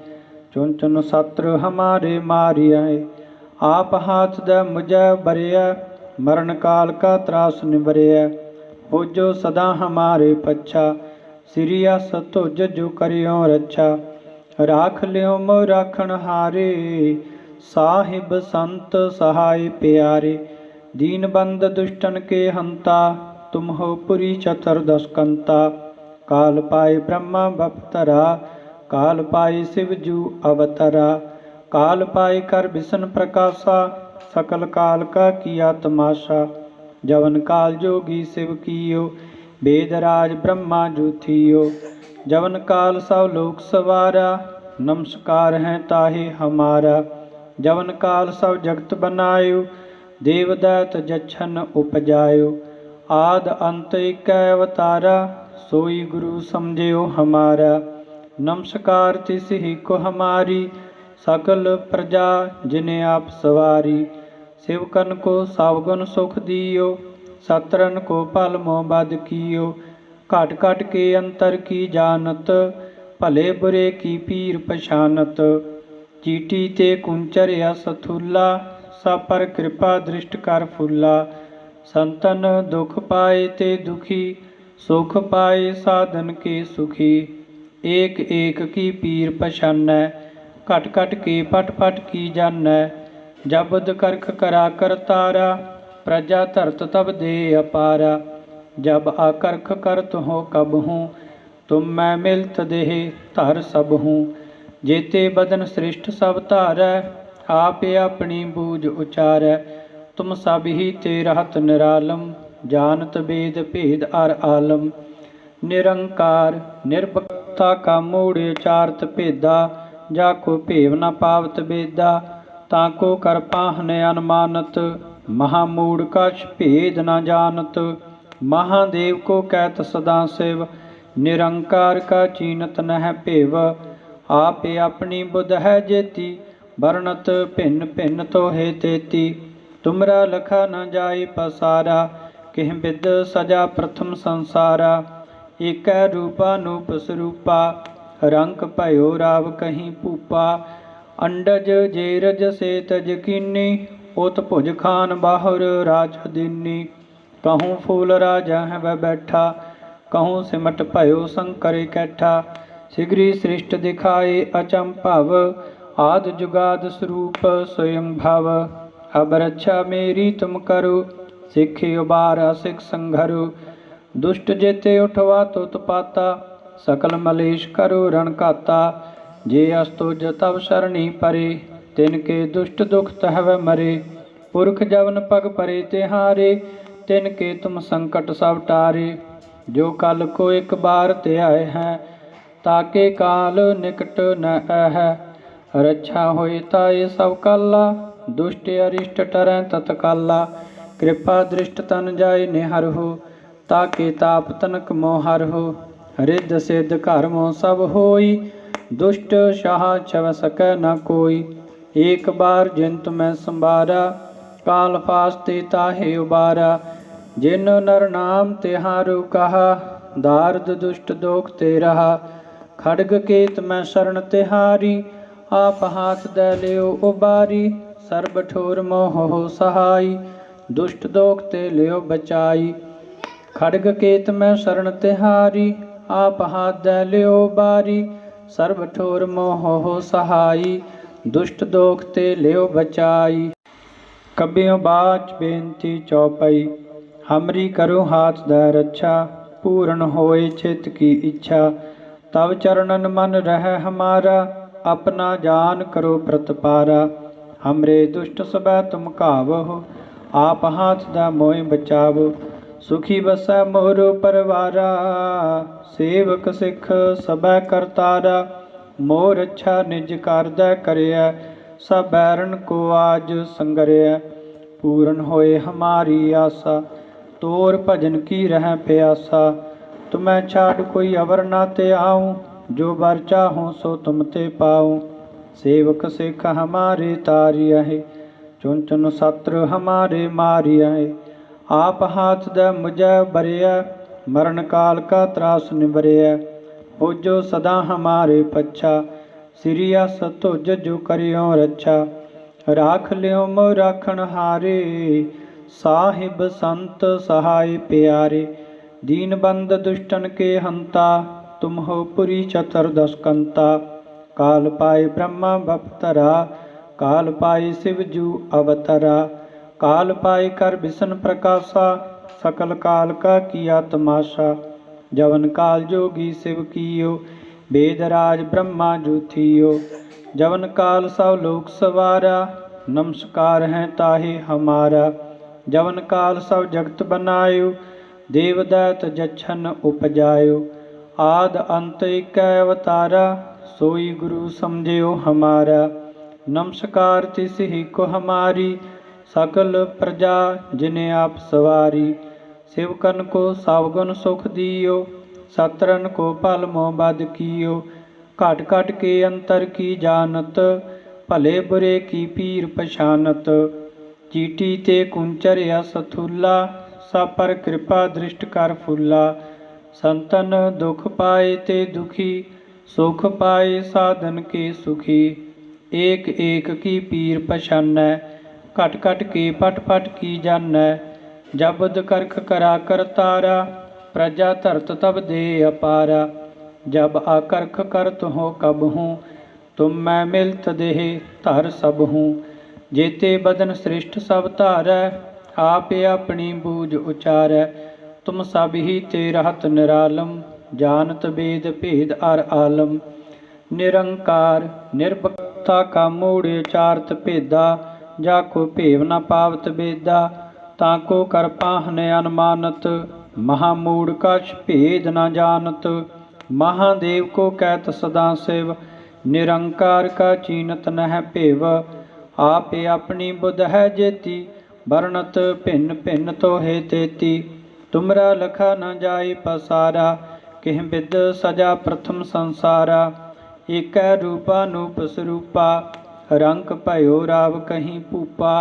चुन चुन शत्रु हमारे मारिया है। आप हाथ दे मुझे बरिया, मरण काल का त्रास निबरिया। हो जो सदा हमारे पच्छा, सिरियस तुझ जो करियो रक्षा। राख लियो मोह राखण हारे, साहिब संत सहाय प्यारे। दीन बंद दुष्टन के हंता, तुम हो पुरी चतुर्दश कंता। काल पाए ब्रह्मा बपतरा, काल पाए शिव जू अवतरा। काल पाए कर बिसन प्रकाशा, सकल काल का किया तमाशा। जवन काल जोगी शिव कियो, वेद राज ब्रह्मा जूथियो। जवन काल सब लोक सवारा, नमस्कार है ताहे हमारा। जवन काल सब जगत बनायो, देव दैत जछन उपजायो। आद अंत एक अवतारा, सोई गुरु समझियो हमारा। नमस्कार तिस ही को हमारी, सकल प्रजा जिन्हें आप सवारी। शिवकन को सावगुण सुख दियो, सतरन को पल मोह बद कियो। घट घट के अंतर की जानत, भले बुरे की पीर पछानत। चीटी ते कुंचर सथूला, सब पर कृपा दृष्ट कर फूला। संतन दुख पाए ते दुखी, सुख पाए साधन के सुखी। एक एक की पीर पछानै, घट घट के पट पट की जानै। जबद करख करा कर तारा, प्रजा धरत तब दे अपारा। जब आकर्ख करत हो कब हूँ, तुम मैं मिलत देह धर सब हूँ। जेते बदन श्रेष्ठ सब धारै, आपे अपनी बूझ उचारै। तुम सब ही ते रहत निरालम, जानत वेद भेद अर आलम। निरंकार निर्भक्ता का मूढ़ उचारत भेदा, जाको भेव न पावत बेदा। ताको कर पाहन अनुमानत, महामूढ़ कछ भेद न जानत। महादेव को कहत सदा शिव, निरंकार का चीनत नह भेव। आपे अपनी बुध है जेती, वर्णत भिन्न भिन्न तो हे तेती। तुमरा लखा न जाए पसारा, किह बिद सजा प्रथम संसारा। एक रूपानूप स्वरूपा, रंक भयो राव कहीं पूपा। अंडज जेरज से तज कीनी, उत भुज खान बाहुर राज दीनी। कहूँ फूल राजा है वह बैठा, कहूँ सिमट भयो शंकर कैठा। शीघ्री सृष्ट दिखाए अचंभव, आद जुगाद स्वरूप स्वयं भव। अब रक्षा मेरी तुम करो, सिख उबारा सिख संघरो। दुष्ट जेते उठवा तुत पाता, सकल मलेश करो रण काता। जे अस्तुज तब शरणी परे, तिनके दुष्ट दुख तहव मरे। पुरख जवन पग परे तिहारे, तिनके तुम संकट सब टारे। जो कल को एक बार ते आए हैं, ताके काल निकट न है। रक्षा होए ताए सब काला, दुष्ट अरिष्ट टरै तत्काला। कृपा दृष्ट तन जाय निहर हो, ताके ताप तनक मोहर हो। रिद्ध सिद्ध घर मोह सब होई, दुष्ट शाह छव सकै न कोई। एक बार जिन मैं संबारा, काल फास्ते ताहे उबारा। जिन नर नाम तिहारु कहा, दारद दुष्ट दोख ते रहा। खड्ग केत मैं शरण तिहारी, आप हाथ दे लियो उबारी। सर्ब ठोर मोह हो सहाई, दुष्ट दोख ते लियो बचाई। खड्ग केत मैं शरण तिहारी, आप हाथ दे लियो उबारी। सर्ब ठोर मोह हो सहाई, दुष्ट दोख ते लियो बचाई। कबियों बाच बेनती चौपाई, हमरी करो हाथ दै रक्षा। पूर्ण होए चित की इच्छा, तब चरणन मन रह हमारा। अपना जान करो प्रतपारा, हमरे दुष्ट सबै तुम कावहो। आप हाथ दै मोहि बचावो, सुखी बसै मोरो परवारा। सेवक सिख सबै करतारा, मोर अच्छा निज करदै करिया। सब बैरन को आज संगरिया, पूर्ण होए हमारी आशा। तोर भजन की रह प्यासा, तुम्हें छाड़ कोई अवर ना ते आऊँ। जो बर चाहूँ सो तुम ते पाऊँ। सेवक सिख हमारे तारिया है, चुन चुन शत्रु हमारे मारिया है। आप हाथ दे मुझे बरिया, मरण काल का त्रास निबरिया। हो जो सदा हमारे पच्छा, सिरिया सतुज जो करियो रक्षा। राख लियो मोह राखण हारे, साहिब संत सहाय प्यारे। दीन बंद दुष्टन के हंता, तुम हो पुरी चतुर्दश कंता। काल पाए ब्रह्मा बपतरा, काल पाए शिवजू अवतरा। काल पाए कर बिसन प्रकाशा, सकल काल का किया तमाशा। जवन काल जोगी शिव कियो, वेद राज ब्रह्मा जूथियो। जवन काल सब लोक सवारा, नमस्कार है ताहे हमारा। जवन काल सब जगत बनायो, देव दैत जछन उपजायो। आद अंत एक अवतारा, सोई गुरु समझियो हमारा। नमस्कार तिस ही को हमारी, सकल प्रजा जिन्हें आप सवारी। शिवकन को सावगुन सुख दियो, सतरन को पल मोह बद कियो। घट घट के अंतर की जानत, भले बुरे की पीर पछानत। चीटी ते कुंचर यस थूला, सब पर कृपा दृष्ट कर फूला। संतन दुख पाए ते दुखी, सुख पाए साधन के सुखी। एक एक की पीर पछानै, घट घट के पट पट की जानै। जबद करख करा कर तारा, प्रजा धरत तब दे अपारा। जब आकर्ख करत हो कब हूँ, तुम मैं मिलत देह धर सब हूँ। जेते बदन सृष्ट सब धारै, आप अपनी बूझ उचारै। तुम सब ही ते रहत निरालम, जानत वेद भेद अर आलम। निरंकार निर्भक्ता का मूढ़ उचारत भेदा, जाको भेव न पावत बेदा। ताको कर पाहन अनुमानत, महामूढ़ कछ भेद न जानत। महादेव को कहत सदा शिव, निरंकार का चीनत नह भेव। आप अपनी बुध है जेती, वर्णत भिन्न भिन्न तो है तेती। तुमरा लखा न जाए पसारा, किह विद सजा प्रथम संसारा। एक रूपानूप स्वरूपा, रंक भयो राव कहीं पूपा।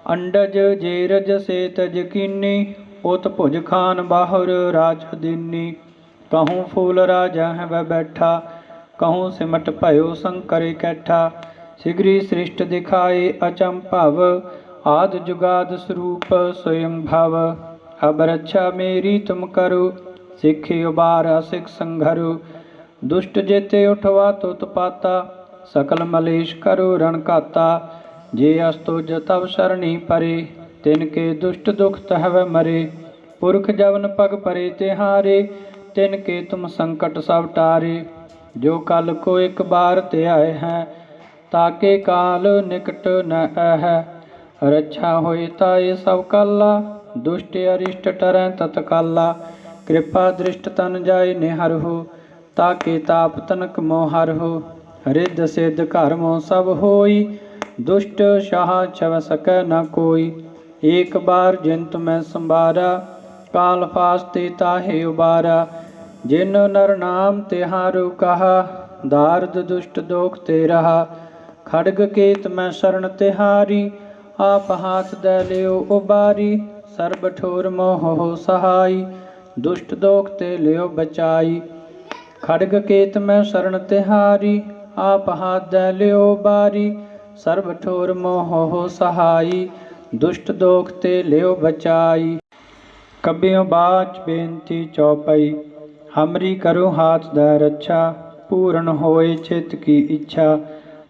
अंडज जेरज से तज कीनी, उत भुज खान बाहुर राज दीनी। कहूँ फूल राजा है वह बैठा, कहूँ सिमट भयो शंकर कैठा। शीघ्री सृष्ट दिखाए अचंभव, आद जुगाद स्वरूप स्वयं भव। अब रक्षा मेरी तुम करो, सिखि उबारा सिख संघरो। दुष्ट जेते उठवा तुत पाता, सकल मलेश करो रण काता। जे अस्तुज तब शरणी परे, तिनके दुष्ट दुख तहव मरे। पुरख जवन पग परे तिहारे, तिनके तुम संकट सब टारे। जो कल को एक बार त्याय है, ताके काल निकट न है। रक्षा होए ताए सब काला, दुष्ट अरिष्ट टरै तत्काला। कृपा दृष्ट तन जाय निहर हो, ताके ताप तनक मोहर हो। रिद्ध सिद्ध घर मोह सब होई, दुष्ट शाह छव सकै न कोई। एक बार जिन तुम्हें संबारा, काल फास्ते ताहे उबारा। जिन नर नाम तिहारु कहा, दारद दुष्ट दोख ते रहा। खड़ग केत मैं शरण तिहारी, आप हाथ दे लियो उबारी। सर्ब ठोर मोह हो सहाई, दुष्ट दोख ते लियो बचाई। खड़ग केत मैं शरण तिहारी, आप हाथ दे लियो उबारी। सर्ब ठोर मोह हो सहाई, दुष्ट दोख ते लियो बचाई। कबियों बाच बेनती चौपाई, हमरी करो हाथ दै रक्षा। पूर्ण होए चित की इच्छा,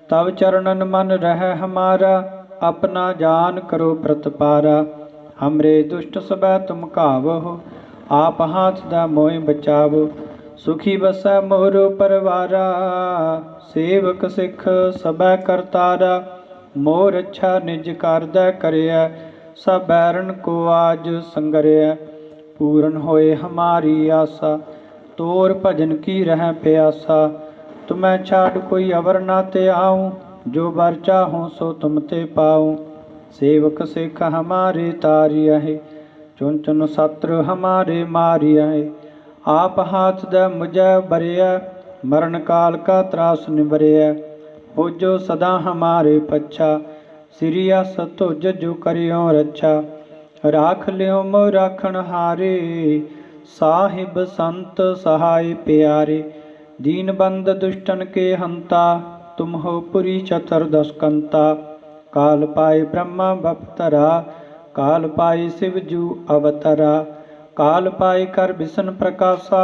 तब चरणन मन रह हमारा। अपना जान करो प्रतपारा, हमरे दुष्ट सबै तुम कावहो। आप हाथ दै मोहि बचावो, सुखी बसै मोरो परवारा। सेवक सिख सबै करतारा, मोर अच्छा निज कर दै करिया। सब बैरन को आज संगरिया, पूर्ण होए हमारी आशा। तोर भजन की रह प्यासा, तुम्हें छाड़ कोई अवर ना ते आऊँ। जो बर चाहूँ सो तुम ते पाऊँ। सेवक सिख हमारे तारिया है, चुन चुन शत्रु हमारे मारिया है। आप हाथ दे मुझे बरिया, मरण काल का त्रास निबरिया। हो जो सदा हमारे पच्छा, सिरिया सतुज जो करियो रक्षा। राख लियो मोह राखण हारे, साहिब संत सहाय प्यारे। दीन बंद दुष्टन के हंता, तुम हो पुरी चतुर्दश कंता। काल पाए ब्रह्मा बपतरा, काल पाए शिव जू अवतरा। काल पाए कर विष्णु प्रकाशा,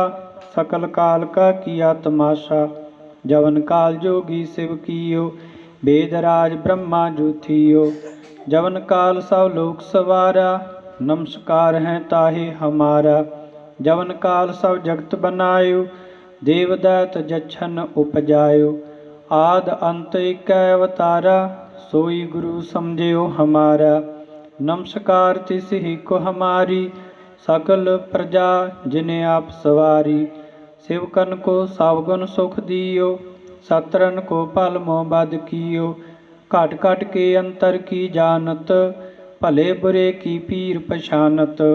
सकल काल का किया तमाशा। जवन काल जोगी शिव कियो, वेदराज ब्रह्मा जू थियो। जवन काल सब लोक सवारा, नमस्कार है ताहे हमारा। जवन काल सब जगत बनायो, देव दैत जछन उपजायो। आद अंत एक अवतारा, सोई गुरु समझियो हमारा। नमस्कार तिस ही को हमारी, सकल प्रजा जिन्हें आप सवारी। शिवकन को सावगुन सुख दियो, सतरन को पल मोह बद कियो। घट घट के अंतर की जानत, भले बुरे की पीर पछानत।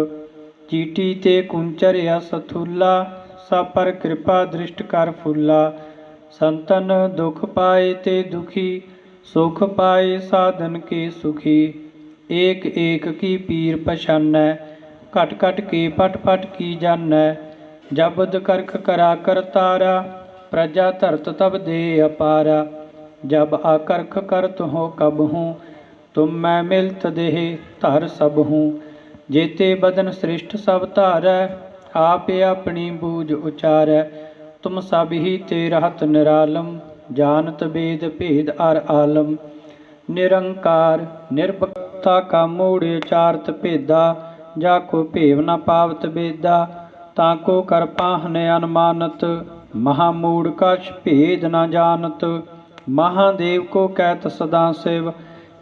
चीटी ते कुंचर यस थूला, सब पर कृपा दृष्ट कर फूला। संतन दुख पाए ते दुखी, सुख पाए साधन के सुखी। एक एक की पीर पछानै, घट घट के पट पट की जानै। जबद करख करा कर तारा, प्रजा धरत तब दे अपारा। जब आकर्ख करत हो कब हूँ, तुम मैं मिलत देह धर सब हूँ। जेते बदन सृष्ट सब धारै, आप अपनी बूझ उचारै। तुम सब ही ते रहत निरालम, जानत वेद भेद अर आलम। निरंकार निर्भक्ता का मूढ़ उचारत भेदा, जाको भेव न पावत बेदा। ताको कर पाहन अनुमानत, महामूढ़ कछ भेद न जानत। महादेव को कहत सदा शिव,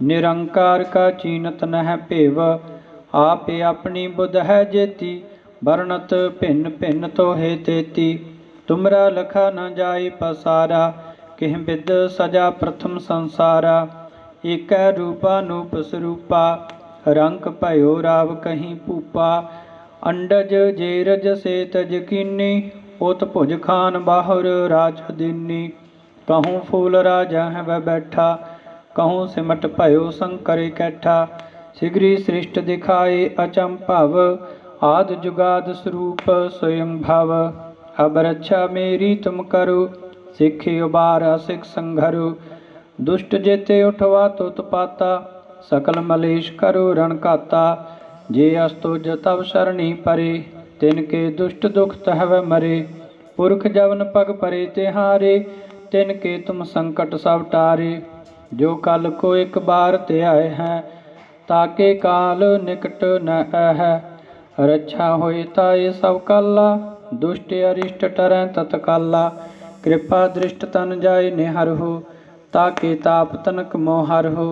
निरंकार का चीनत नह भेव। आप अपनी बुध है जेती, वर्णत भिन्न भिन्न तो है तेती। तुमरा लखा न जाय पसारा, किह बिद सजा प्रथम संसारा। एक रूपा नूप स्वरूपा, रंक भयो राव कहीं पूपा। अंडज जेरज से तज कीनी, उत भुज खान बाहुर राज दीनी। कहूँ फूल राजा है वह बैठा, कहूँ सिमट भयो शंकर कैठा। शीघ्री सृष्ट दिखाए अचंभव, आद जुगाद स्वरूप स्वयं भव। अब रक्षा मेरी तुम करो, सिखे उबारा सिख संघरो। दुष्ट जेते उठवा तो पाता, सकल मलेश करो रण घाता। जे अस्तुज तब शरणी परे, तिनके दुष्ट दुख तहव मरे। पुरख जवन पग परे तिहारे, तिनके तुम संकट सब टारे। जो कल को एक बार ते आए हैं, ताके काल निकट न है। रक्षा होए ताए सब काला, दुष्ट अरिष्ट टरै तत्काला। कृपा दृष्ट तन जाय निहर हो, ताके ताप तनक मोहर हो।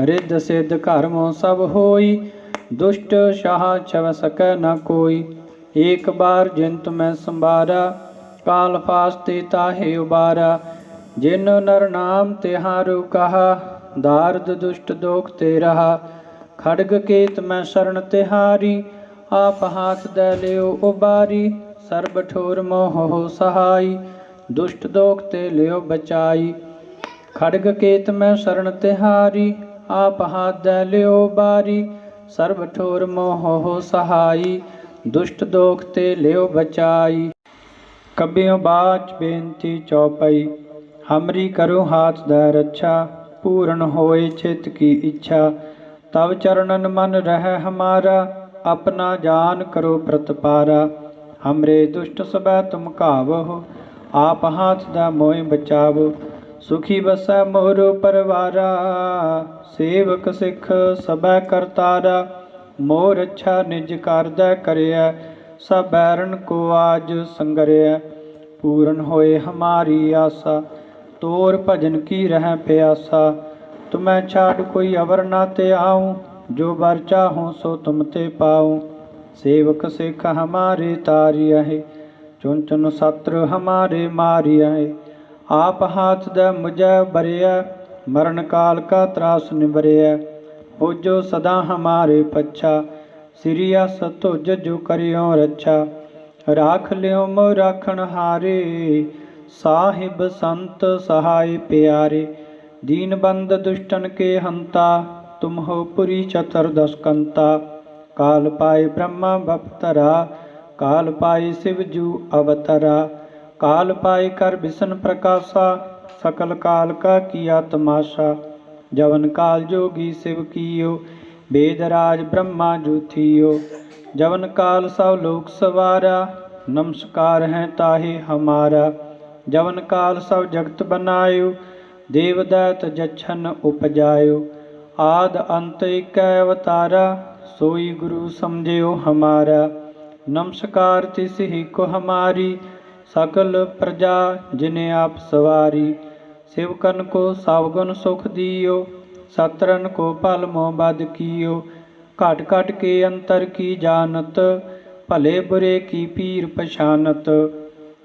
रिद्ध सिद्ध घर मोह सब होई, दुष्ट शाह छव सकै न कोई। एक बार जिन तुम्हें संबारा, काल फास्ते ताहे उबारा। जिन नर नाम तिहारु कहा, दारद दुष्ट दोख ते रहा। खड्ग केत मैं शरण तिहारी, आप हाथ दे लियो उबारी। सर्ब ठोर मोह हो सहाई, दुष्ट दोख ते लियो बचाई। खड्ग केत मैं शरण तिहारी, आप हाथ दे लियो उबारी। सर्ब ठोर मोह हो सहाई, दुष्ट दोख ते लियो बचाई। कबियों बाच बेनती चौपाई, हमरी करो हाथ दै रक्षा। पूर्ण होए चित की इच्छा, तब चरणन मन रह हमारा। अपना जान करो प्रतपारा, हमरे दुष्ट सबै तुम कावहो। आप हाथ दा मोहि बचावो, सुखी बसै मोरो परवारा। सेवक सिख सबै करतारा, मोर अच्छा निज कर दै करिया। सब बैरन को आज संगरिया, पूर्ण होए हमारी आशा। तोर भजन की रह प्यासा, तुम्हें छाड़ कोई अवर ना ते आऊँ। जो बर चाहूँ सो तुम ते पाऊँ। सेवक सिख हमारे तारिया है, चुन चुन सत्र हमारे मारिया है। आप हाथ दे मुझे बरिया, मरण काल का त्रास निबरिया। हो जो सदा हमारे पच्छा, सिरिया सतुज जो करियो रक्षा। राख लियो मोह राखण हारे, साहिब संत सहाय प्यारे। दीन बंद दुष्टन के हंता, तुम हो पुरी चतुर्दश कंता। काल पाए ब्रह्मा बपतरा, काल पाए शिव जू अवतरा। काल पाए कर विष्णु प्रकाशा, सकल काल का किया तमाशा। जवन काल जोगी शिव कियो, वेदराज ब्रह्मा जू थियो। जवन काल सब लोक सवारा, नमस्कार है ताहे हमारा। जवन काल सब जगत बनायो, देवदैत जछन उपजायो। आद अंत एक अवतारा, सोई गुरु समझियो हमारा। नमस्कार तिस ही को हमारी, सकल प्रजा जिन्हें आप सवारी। सेवकन को सावगुन सुख दियो, सतरन को पल मोह बद कियो। घट घट के अंतर की जानत, भले बुरे की पीर पछानत।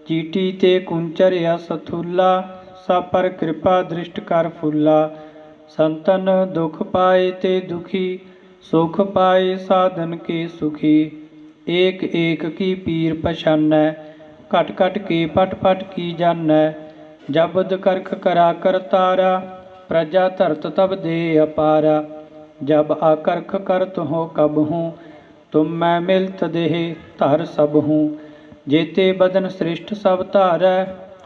चीटी ते कुंचर यस थूला, सब पर कृपा दृष्ट कर फूला। संतन दुख पाए ते दुखी, सुख पाए साधन के सुखी। एक एक की पीर पछानै, घट घट के पट पट की जानै। जबद करख करा कर तारा, प्रजा धरत तब दे अपारा। जब आकर्ख करत हो कब हूँ, तुम मैं मिलत देह धर सब हूँ। जेते बदन सृष्ट सब धारै,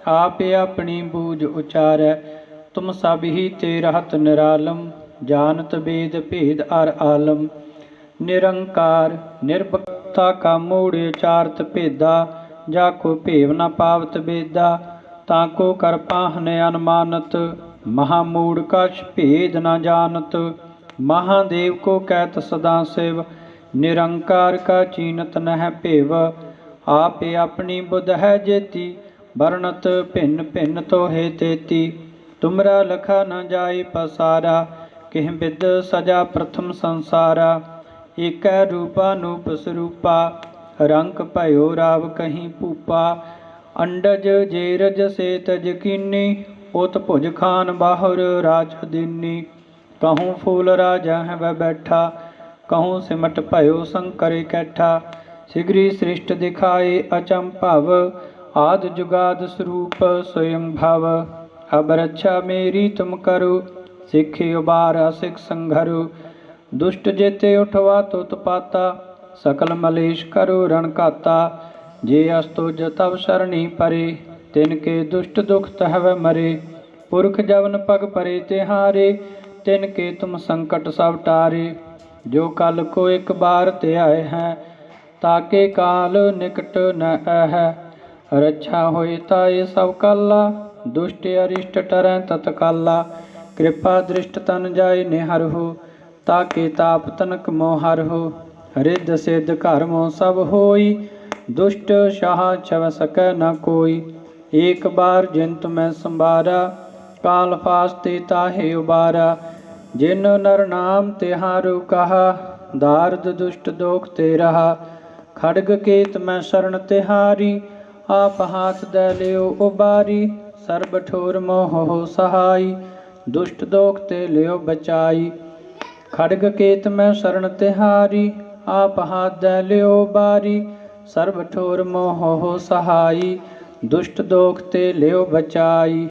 आप अपनी बूझ उचारै। तुम सब ही ते रहत निरालम, जानत वेद भेद अर आलम। निरंकार निर्भक्ता का मूढ़ चारत भेदा, जाको भेव न पावत बेदा। ताको कर पाहन अनुमानत, महामूढ़ कछ भेद न जानत। महादेव को कहत सदा शिव, निरंकार का चीनत नह भेव। आप अपनी बुध है जेती, वर्णत भिन्न भिन्न तो है तेती। तुमरा लखा न जाए पसारा, किह बिद सजा प्रथम संसारा। एक रूपानूप स्वरूपा, रंक भयो राव कहीं भूपा। अंडज जेरज से तज कीनी, उत भुज खान बाहुर राज दीनी। कहूँ फूल राजा है वह बैठा, कहूँ सिमट भयो शंकर कैठा। शीघ्री सृष्ट दिखाए अचंभव, आद जुगाद स्वरूप स्वयं भव। अब रक्षा मेरी तुम करो, सिख उबार सिख संघरो। दुष्ट जेते उठवा तो पाता, सकल मलेश करो रण घाता। जे अस्तुज तब शरणी परे, तिनके दुष्ट दुख तहव मरे। पुरख जवन पग परे तिहारे, तिनके तुम संकट सब टारे। जो कल को एक बार ते आए हैं, ताके काल निकट न है। रक्षा होए ताए सब काला, दुष्ट अरिष्ट टरै तत्काला। कृपा दृष्ट तन जाय निहरहु, ताके ताप तनक मोह हरहु। रिद्ध सिद्ध घर मोह सब होई, दुष्ट शाह छव सकै न कोई। एक बार जिन तुम्हें संभारा, काल फास्ते ताहे उबारा। जिन नर नाम तिहारु कहा, दारद दुष्ट दोख ते रहा। खड्ग केत मैं शरण तिहारी, आप हाथ दे लियो उबारी। सर्ब ठोर मोह हो सहाई, दुष्ट दोख ते लियो बचाई। खड्ग केत मैं शरण तिहारी, आप हाथ दे लियो उबारी। सर्ब ठोर मोह हो सहाई, दुष्ट दोख ते लियो बचाई।